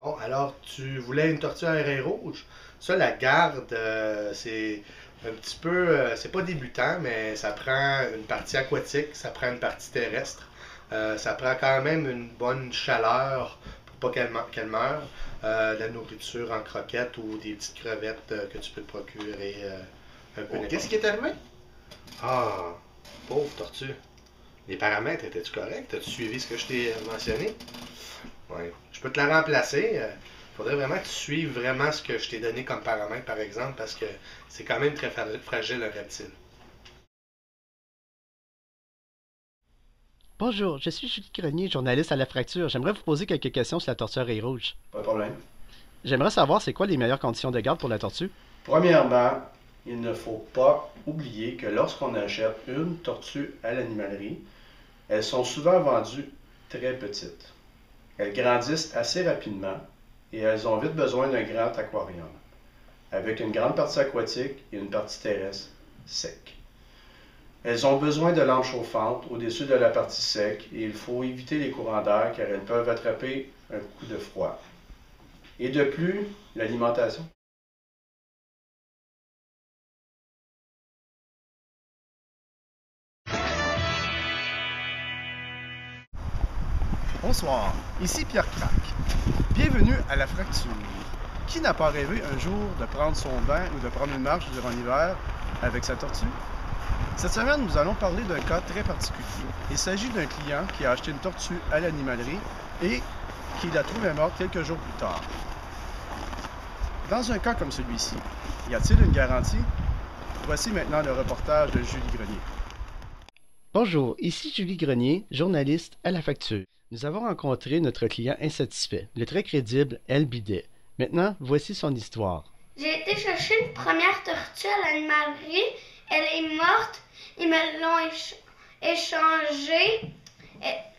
Bon, alors, tu voulais une tortue à oreille rouge? Ça, la garde, c'est un petit peu, c'est pas débutant, mais ça prend une partie aquatique, ça prend une partie terrestre. Ça prend quand même une bonne chaleur pour pas qu'elle meure. De la nourriture en croquettes ou des petites crevettes que tu peux te procurer un peu Oh, qu'est-ce n'importe. qui est arrivé? Ah, pauvre tortue. Les paramètres, étaient-tu corrects? As-tu suivi ce que je t'ai mentionné? Ouais. Je peux te la remplacer. Il faudrait vraiment que tu suives vraiment ce que je t'ai donné comme paramètre, par exemple, parce que c'est quand même très fragile un reptile. Bonjour, je suis Julie Grenier, journaliste à La Fracture. J'aimerais vous poser quelques questions sur la tortue oreille rouge. Pas de problème. J'aimerais savoir c'est quoi les meilleures conditions de garde pour la tortue. Premièrement, il ne faut pas oublier que lorsqu'on achète une tortue à l'animalerie, elles sont souvent vendues très petites. Elles grandissent assez rapidement et elles ont vite besoin d'un grand aquarium, avec une grande partie aquatique et une partie terrestre sec. Elles ont besoin de lampes chauffantes au-dessus de la partie sec et il faut éviter les courants d'air car elles peuvent attraper un coup de froid. Et de plus, l'alimentation. Bonsoir, ici Pierre Crac. Bienvenue à La Fracture. Qui n'a pas rêvé un jour de prendre son bain ou de prendre une marche durant l'hiver avec sa tortue? Cette semaine, nous allons parler d'un cas très particulier. Il s'agit d'un client qui a acheté une tortue à l'animalerie et qui la trouvait morte quelques jours plus tard. Dans un cas comme celui-ci, y a-t-il une garantie? Voici maintenant le reportage de Julie Grenier. Bonjour, ici Julie Grenier, journaliste à La Facture. Nous avons rencontré notre client insatisfait, le très crédible El Bidet. Maintenant, voici son histoire. J'ai été chercher une première tortue à l'animalerie. Elle est morte. Ils me l'ont échangée.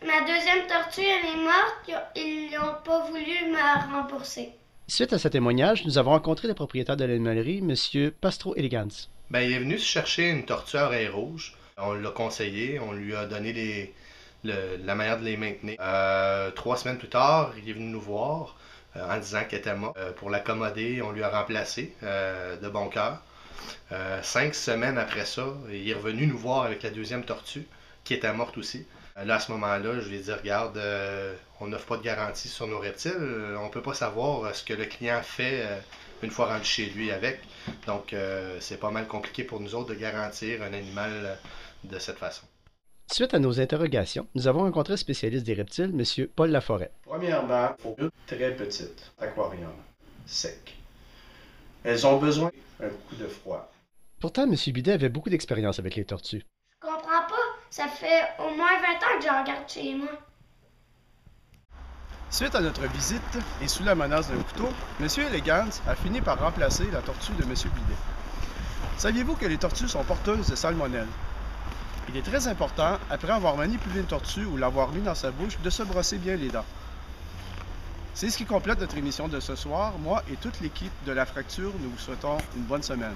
Ma deuxième tortue, elle est morte. Ils n'ont pas voulu me rembourser. Suite à ce témoignage, nous avons rencontré le propriétaire de l'animalerie, M. Pastro Elegans. Ben, il est venu se chercher une tortue à oreille rouge. On l'a conseillé, on lui a donné la manière de les maintenir. 3 semaines plus tard, il est venu nous voir en disant qu'elle était morte. Pour l'accommoder, on lui a remplacé de bon cœur. 5 semaines après ça, il est revenu nous voir avec la deuxième tortue, qui était morte aussi. Là, à ce moment-là, je lui ai dit, regarde, on n'offre pas de garantie sur nos reptiles. On ne peut pas savoir ce que le client fait une fois rendu chez lui avec. Donc, c'est pas mal compliqué pour nous autres de garantir un animal de cette façon. Suite à nos interrogations, nous avons rencontré le spécialiste des reptiles, M. Paul Laforêt. Premièrement, il faut une très petite aquarium sec. Elles ont besoin d'un coup de froid. Pourtant, M. Bidet avait beaucoup d'expérience avec les tortues. Je comprends pas. Ça fait au moins 20 ans que j'en regarde chez moi. Suite à notre visite et sous la menace d'un couteau, M. Elegans a fini par remplacer la tortue de M. Bidet. Saviez-vous que les tortues sont porteuses de salmonelle? Il est très important, après avoir manipulé une tortue ou l'avoir mis dans sa bouche, de se brosser bien les dents. C'est ce qui complète notre émission de ce soir. Moi et toute l'équipe de La Fracture, nous vous souhaitons une bonne semaine.